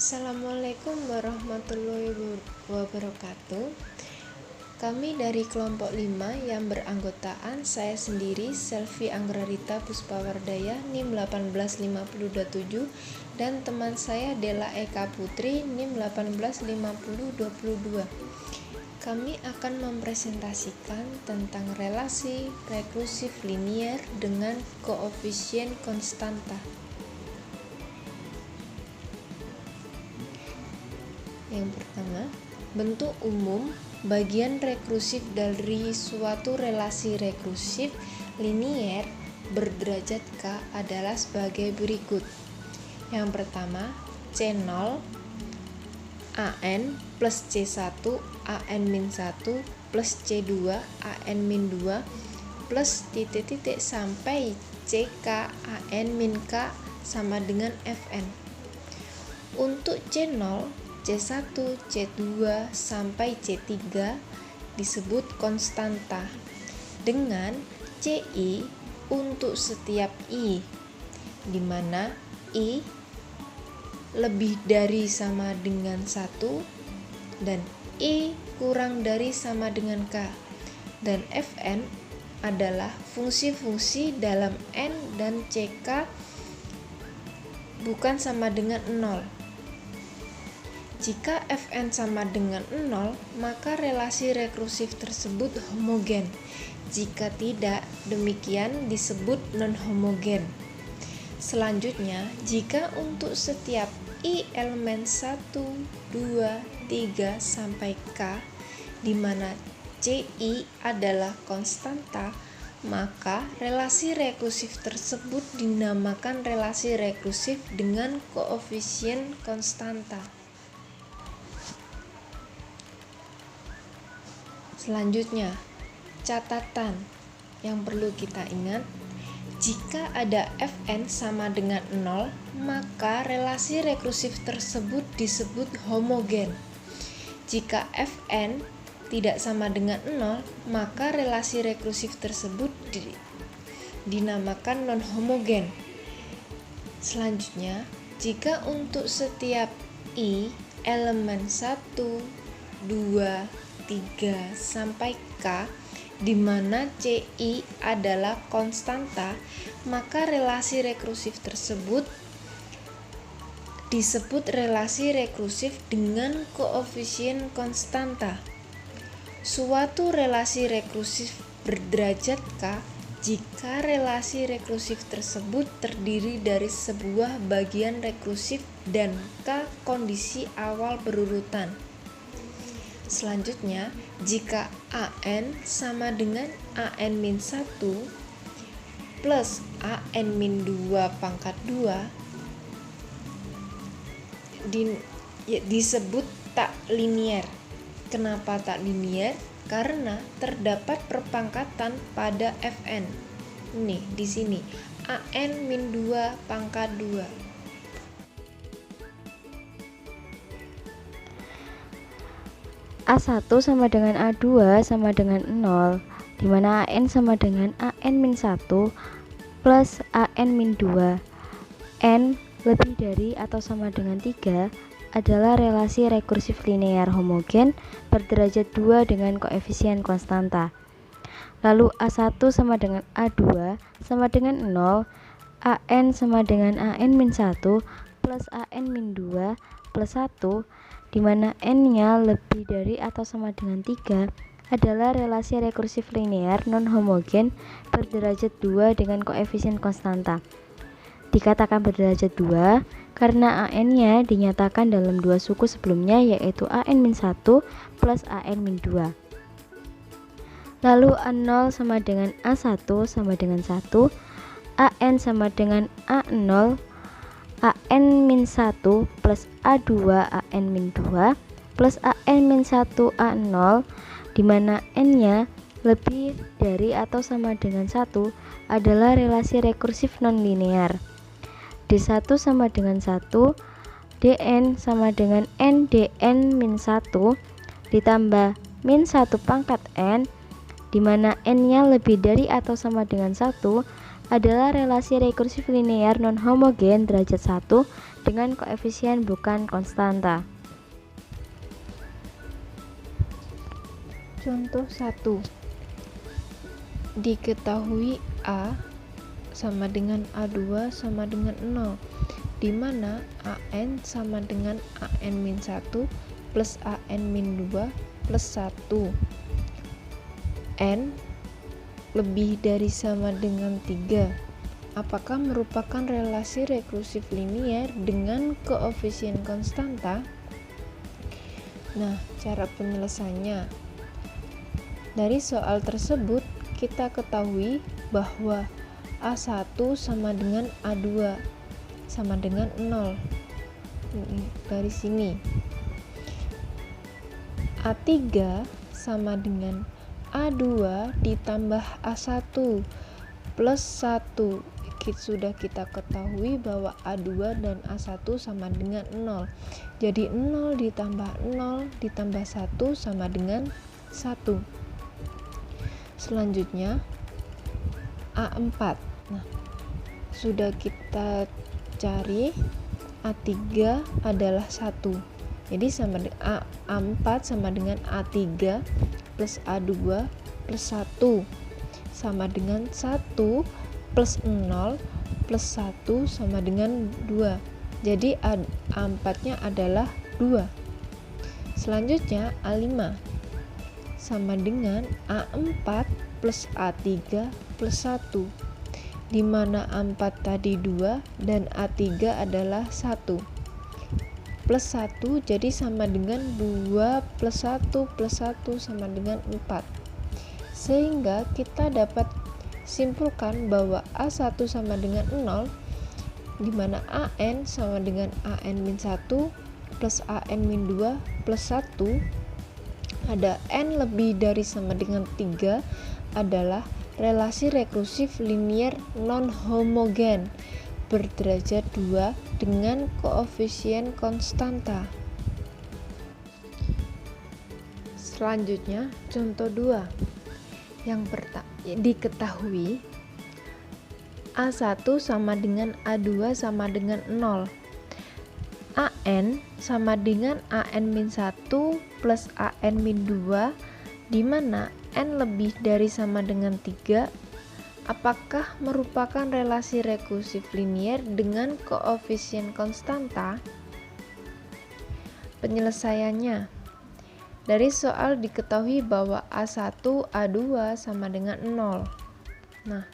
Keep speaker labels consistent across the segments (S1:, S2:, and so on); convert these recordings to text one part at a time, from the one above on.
S1: Assalamualaikum warahmatullahi wabarakatuh. Kami dari kelompok 5 yang beranggotaan saya sendiri, Selvi Anggrarita Puspawardaya, NIM 185027, dan teman saya Della Eka Putri, NIM 185022. Kami akan mempresentasikan tentang relasi rekursif linier dengan koefisien konstanta. Yang pertama, bentuk umum bagian rekursif dari suatu relasi rekursif linier berderajat K adalah sebagai berikut. Yang pertama, C0 AN plus C1 AN-1 plus C2 AN-2 plus titik-titik sampai CK AN-K sama dengan Fn. Untuk C0, C1, C2 sampai C3 disebut konstanta dengan Ci untuk setiap I, di mana I lebih dari sama dengan 1 dan I kurang dari sama dengan K, dan Fn adalah fungsi-fungsi dalam N dan CK bukan sama dengan 0. Jika Fn sama dengan 0, maka relasi rekursif tersebut homogen. Jika tidak, demikian disebut non-homogen. Selanjutnya, jika untuk setiap I elemen 1, 2, 3 sampai K, di mana Ci adalah konstanta, maka relasi rekursif tersebut dinamakan relasi rekursif dengan koefisien konstanta. Selanjutnya, catatan yang perlu kita ingat, jika ada Fn sama dengan 0, maka relasi rekursif tersebut disebut homogen. Jika Fn tidak sama dengan 0, maka relasi rekursif tersebut dinamakan non-homogen. Selanjutnya, jika untuk setiap I elemen 1, 2, 3 sampai K, di mana Ci adalah konstanta, maka relasi rekursif tersebut disebut relasi rekursif dengan koefisien konstanta. Suatu relasi rekursif berderajat K jika relasi rekursif tersebut terdiri dari sebuah bagian rekursif dan K kondisi awal berurutan. Selanjutnya, jika AN sama dengan AN-1 plus AN-2 pangkat 2 disebut tak linier. Kenapa tak linier? Karena terdapat perpangkatan pada Fn. Nih, di sini AN-2 pangkat 2.
S2: A1 sama dengan A2 sama dengan 0, di mana AN sama dengan AN-1 plus AN-2. N lebih dari atau sama dengan 3 adalah relasi rekursif linear homogen berderajat 2 dengan koefisien konstanta. Lalu A1 sama dengan A2 sama dengan 0, AN sama dengan AN-1 plus AN-2 plus 1, di mana N-nya lebih dari atau sama dengan 3 adalah relasi rekursif linear non-homogen berderajat 2 dengan koefisien konstanta. Dikatakan berderajat 2 karena AN-nya dinyatakan dalam dua suku sebelumnya, yaitu AN-1 plus AN-2. Lalu A0 sama dengan A1 sama dengan 1, AN sama dengan A0 AN-1 plus A2 AN-2 plus AN-1 A0, di mana N-nya lebih dari atau sama dengan 1 adalah relasi rekursif non-linear. D1 sama dengan 1, Dn sama dengan N Dn-1 ditambah min 1 pangkat N, di mana N-nya lebih dari atau sama dengan 1 adalah relasi rekursif linear non-homogen derajat 1 dengan koefisien bukan konstanta.
S1: Contoh 1. Diketahui A sama dengan A2 sama dengan 0, di mana AN sama dengan AN-1 plus AN-2 plus 1. N lebih dari sama dengan 3. Apakah merupakan relasi rekursif linier dengan koefisien konstanta? Nah, cara penyelesaiannya. Dari soal tersebut, kita ketahui bahwa A1 sama dengan A2 sama dengan 0. Dari sini. A3 sama dengan A2 ditambah A1 plus 1. Sudah kita ketahui bahwa A2 dan A1 sama dengan 0. Jadi 0 ditambah 0 ditambah 1 sama dengan 1. Selanjutnya A4. Nah, sudah kita cari A3 adalah 1. Jadi sama A4 sama dengan A3 plus A2 plus 1 sama dengan 1 plus 0 plus 1 sama dengan 2. Jadi A4-nya adalah 2. Selanjutnya A5 sama dengan A4 plus A3 plus 1, di mana A4 tadi 2 dan A3 adalah 1 plus 1, jadi sama dengan 2 plus 1 plus 1 sama dengan 4. Sehingga kita dapat simpulkan bahwa A1 sama dengan 0, di mana AN sama dengan AN-1 plus AN-2 plus 1, ada N lebih dari sama dengan 3 adalah relasi rekursif linier non-homogen berderajat 2 dengan koefisien konstanta. Selanjutnya, contoh 2. Yang diketahui A1 sama dengan A2 sama dengan 0. AN sama dengan AN-1 plus AN-2, di mana N lebih dari sama dengan 3. Apakah merupakan relasi rekursif linier dengan koefisien konstanta? Penyelesaiannya. Dari soal diketahui bahwa A1, A2 sama dengan 0. Nah,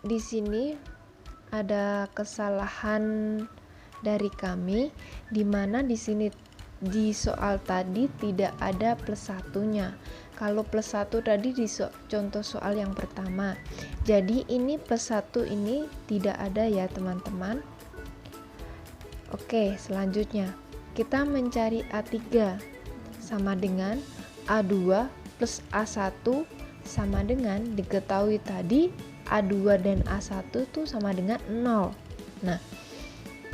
S1: di sini ada kesalahan dari kami, di mana di sini di soal tadi tidak ada plus satunya. Kalau plus 1 tadi di contoh soal yang pertama. Jadi ini plus 1 ini tidak ada ya teman-teman. Oke, selanjutnya kita mencari A3 sama dengan A2 plus A1 sama dengan diketahui tadi A2 dan A1 itu sama dengan 0. Nah,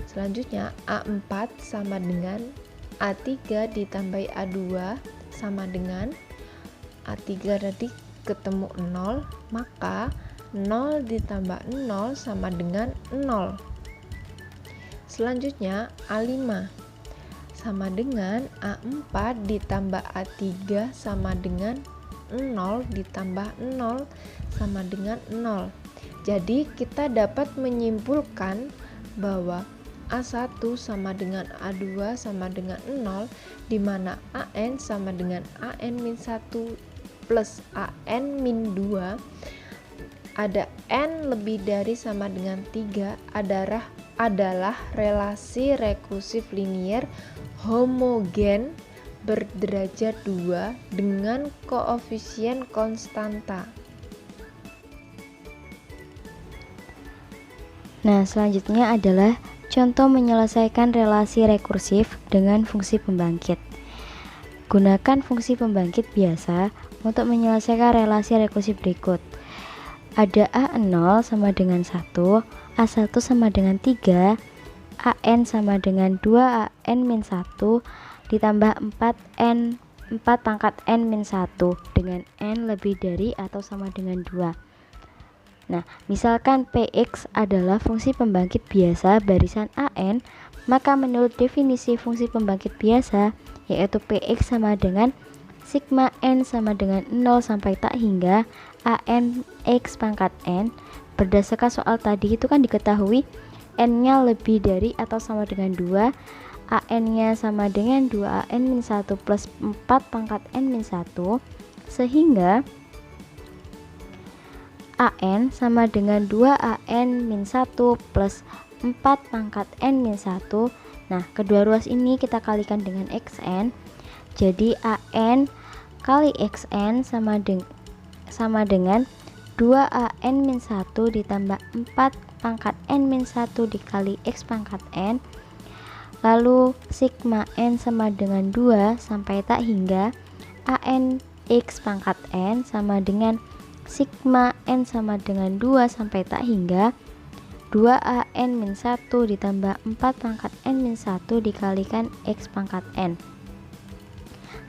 S1: selanjutnya A4 sama dengan A3 ditambah A2 sama dengan A3 tadi ketemu 0, maka 0 ditambah 0 sama dengan 0. Selanjutnya A5 sama dengan A4 ditambah A3 sama dengan 0 ditambah 0 sama dengan 0. Jadi kita dapat menyimpulkan bahwa A1 sama dengan A2 sama dengan 0, di mana AN sama dengan AN-1 plus AN-2, ada N lebih dari sama dengan 3 adalah relasi rekursif linier homogen berderajat 2 dengan koefisien konstanta.
S2: Nah, selanjutnya adalah contoh menyelesaikan relasi rekursif dengan fungsi pembangkit. Gunakan fungsi pembangkit biasa untuk menyelesaikan relasi rekursif berikut. Ada A0 sama dengan 1, A1 sama dengan 3, AN sama dengan 2AN-1 ditambah 4 pangkat N-1 dengan N lebih dari atau sama dengan 2. Nah, misalkan Px adalah fungsi pembangkit biasa barisan AN Maka menurut definisi fungsi pembangkit biasa, yaitu Px sama dengan sigma n sama dengan 0 sampai tak hingga an x pangkat n. Berdasarkan soal tadi itu kan diketahui n-nya lebih dari atau sama dengan 2, an-nya sama dengan 2an-1 plus 4 pangkat n-1, sehingga an sama dengan 2an-1 plus 4 pangkat n-1. Nah, kedua ruas ini kita kalikan dengan xn. Jadi an kali xn sama dengan 2an-1 ditambah 4 pangkat n-1 dikali x pangkat n. Lalu sigma n sama dengan 2 sampai tak hingga an x pangkat n sama dengan sigma n sama dengan 2 sampai tak hingga 2an-1 ditambah 4 pangkat n-1 dikalikan x pangkat n.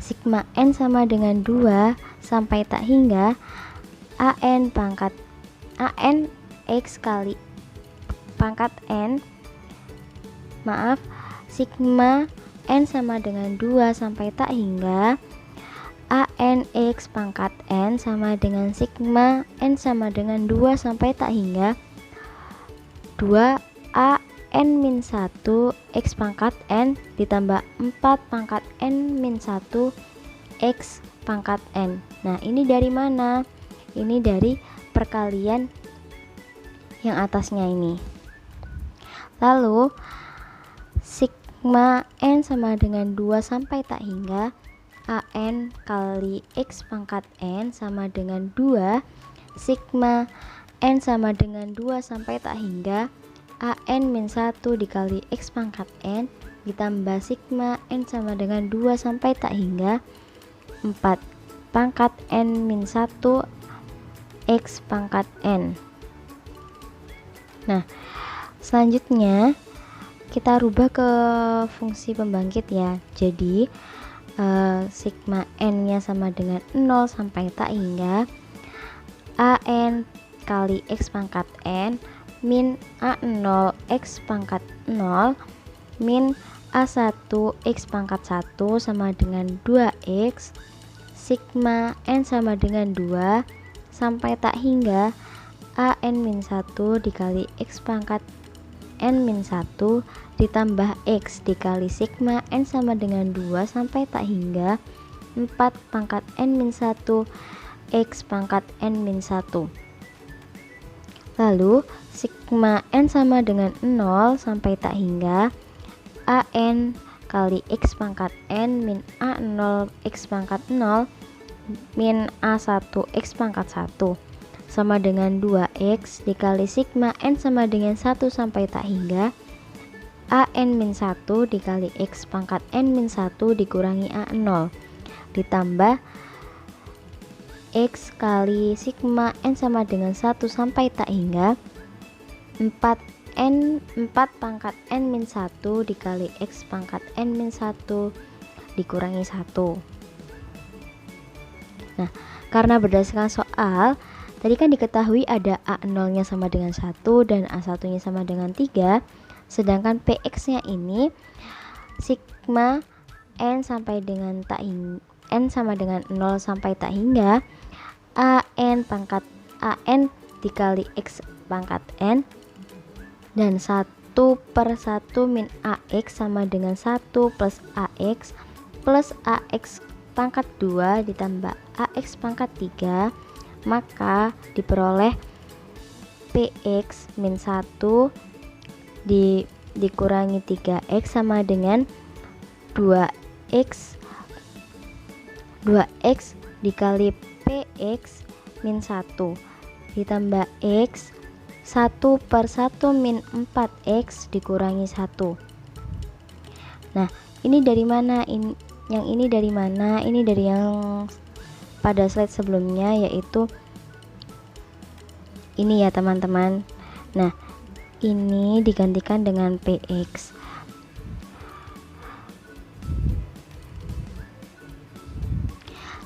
S2: Sigma n sama dengan 2 sampai tak hingga an x kali pangkat n, sigma n sama dengan 2 sampai tak hingga an x pangkat n sama dengan sigma n sama dengan 2 sampai tak hingga 2an-1 x pangkat n ditambah 4 pangkat n-1 x pangkat n. Nah, ini dari mana? Ini dari perkalian yang atasnya ini. Lalu sigma n sama dengan 2 sampai tak hingga an kali x pangkat n sama dengan 2 sigma n sama dengan 2 sampai tak hingga an-1 dikali x pangkat n ditambah sigma n sama dengan 2 sampai tak hingga 4 pangkat n-1 x pangkat n. Nah, selanjutnya kita rubah ke fungsi pembangkit ya. Jadi sigma n-nya sama dengan 0 sampai tak hingga an kali x pangkat n min a0 x pangkat 0 min a1 x pangkat 1 sama dengan 2x sigma n sama dengan 2 sampai tak hingga an-1 dikali x pangkat n-1 ditambah x dikali sigma n sama dengan 2 sampai tak hingga 4 pangkat n-1 x pangkat n-1. Lalu sigma n sama dengan 0 sampai tak hingga an kali x pangkat n min a0 x pangkat 0 min a1 x pangkat 1 sama dengan 2x dikali sigma n sama dengan 1 sampai tak hingga an-1 dikali x pangkat n-1 dikurangi a0 ditambah x kali sigma n sama dengan 1 sampai tak hingga 4 pangkat n-1 dikali x pangkat n-1 dikurangi 1. Nah, karena berdasarkan soal tadi kan diketahui ada a0 nya sama dengan 1 dan a1 nya sama dengan 3, sedangkan px nya ini sigma n sampai dengan tak hingga n sama dengan 0 sampai tak hingga an pangkat an dikali x pangkat n dan 1/1 min ax sama dengan 1 plus ax pangkat 2 ditambah ax pangkat 3, maka diperoleh px min 1 dikurangi 3x sama dengan 2x dikali px min 1 ditambah x 1/1 min 4x dikurangi 1. Nah, ini dari mana? Yang ini dari mana? Ini dari yang pada slide sebelumnya, yaitu ini ya teman-teman. Nah, ini digantikan dengan px.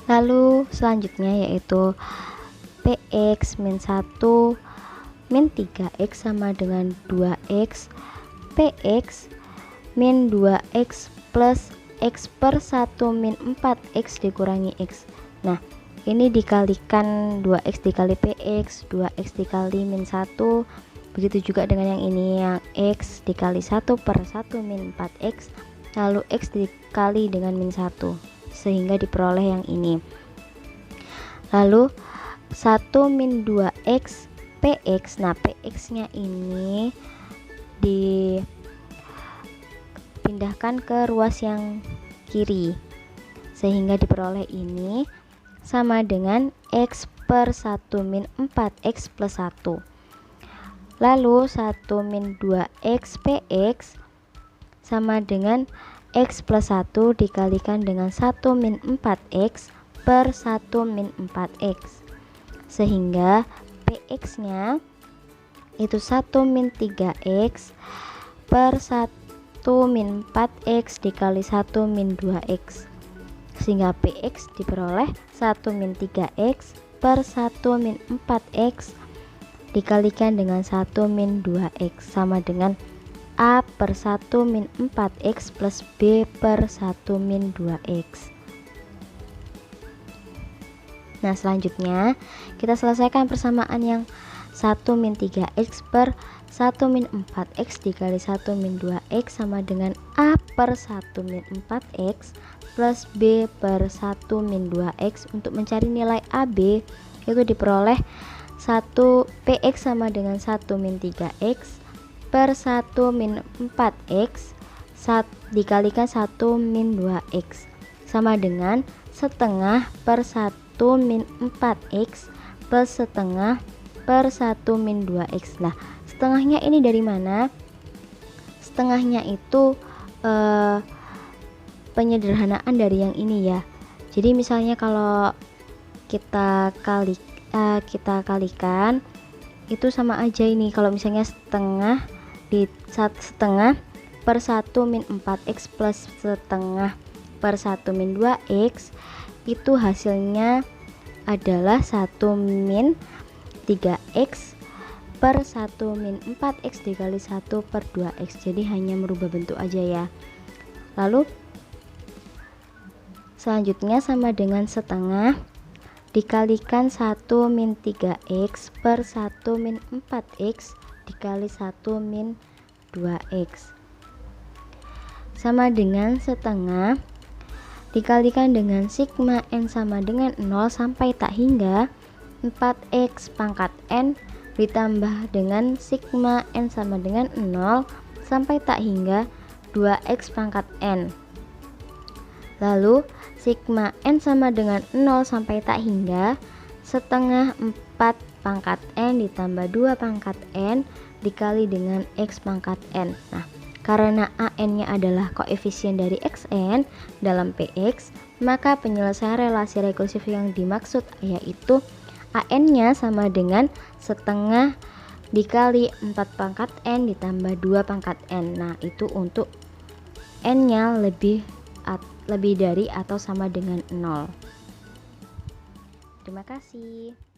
S2: Lalu selanjutnya yaitu px min 1 min 3x sama dengan 2x. Px min 2x plus x per 1 min 4x dikurangi x. Nah, ini dikalikan 2x dikali px, 2x dikali min 1. Begitu juga dengan yang ini, yang x dikali 1 per 1 min 4x, lalu x dikali dengan min 1, sehingga diperoleh yang ini. Lalu 1 min 2x px. Nah, px nya ini dipindahkan ke ruas yang kiri, sehingga diperoleh ini sama dengan x per 1 min 4x plus 1. Lalu 1 min 2x px sama dengan x plus 1 dikalikan dengan 1 min 4x per 1 min 4x, sehingga px nya itu 1 min 3x per 1 min 4x dikali 1 min 2x, sehingga px diperoleh 1 min 3x per 1 min 4x dikalikan dengan 1 min 2x sama dengan a per 1 min 4x plus b per 1 min 2x. Nah, selanjutnya kita selesaikan persamaan yang 1 min 3x per 1 min 4x dikali 1 min 2x sama dengan a per 1 min 4x plus b per 1 min 2x. Untuk mencari nilai AB itu diperoleh 1 px sama dengan 1 min 3x per 1 min 4x dikalikan 1 min 2x sama dengan setengah per 1 min 4x plus setengah per 1 min 2x. Nah, setengahnya ini dari mana? Setengahnya itu penyederhanaan dari yang ini ya. Jadi misalnya kalau kita kalikan itu sama aja ini. Kalau misalnya setengah per 1 min 4x plus setengah per 1 min 2x, itu hasilnya adalah 1 min 3x per 1 min 4x dikali 1 per 2x. Jadi hanya merubah bentuk aja ya. Lalu selanjutnya sama dengan setengah dikalikan 1 min 3x per 1 min 4x dikali 1 min 2x sama dengan setengah dikalikan dengan sigma n sama dengan 0 sampai tak hingga 4x pangkat n ditambah dengan sigma n sama dengan 0 sampai tak hingga 2x pangkat n. Lalu sigma n sama dengan 0 sampai tak hingga setengah 4 pangkat n ditambah 2 pangkat n dikali dengan x pangkat n. Nah, karena an nya adalah koefisien dari xn dalam px, maka penyelesaian relasi rekursif yang dimaksud yaitu an nya sama dengan setengah dikali 4 pangkat n ditambah 2 pangkat n. Nah, itu untuk n nya lebih dari atau sama dengan 0. Terima kasih.